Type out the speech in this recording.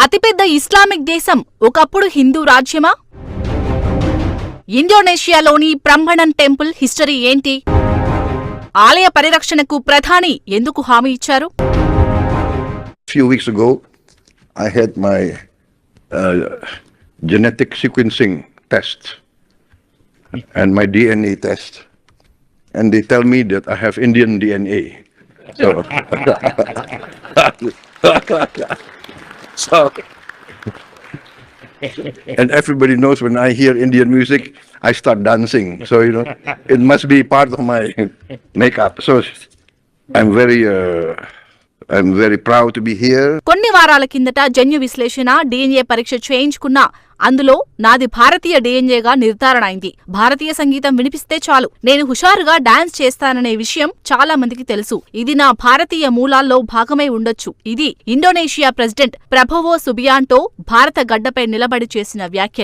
అతిపెద్ద ఇస్లామిక్ దేశం ఒకప్పుడు హిందూ రాజ్యమా? ఇండోనేషియాలోని ప్రంబణన్ టెంపుల్ హిస్టరీ ఏంటి? ఆలయ పరిరక్షణకు ప్రధాని ఎందుకు హామీ ఇచ్చారు? Few weeks ago, I had my genetic sequencing test and my DNA test, and they tell me that I have Indian DNA. So, and everybody knows when I hear Indian music, I start dancing. So it must be part of my makeup. So I'm very proud to be here. కొన్ని వారాల కిందట జన్యు విశ్లేషణ DNA పరీక్ష చేయించుకున్నా అందులో నాది భారతీయ DNAగా నిర్ధారణ అయింది. భారతీయ సంగీతం వినిపిస్తే చాలు నేను హుషారుగా డాన్స్ చేస్తాననే విషయం చాలా మందికి తెలుసు. ఇది నా భారతీయ మూలాల్లో భాగమై ఉండొచ్చు. ఇది ఇండోనేషియా ప్రెసిడెంట్ ప్రభోవో సుబియాంటో భారత గడ్డపై నిలబడి చేసిన వ్యాఖ్యలు.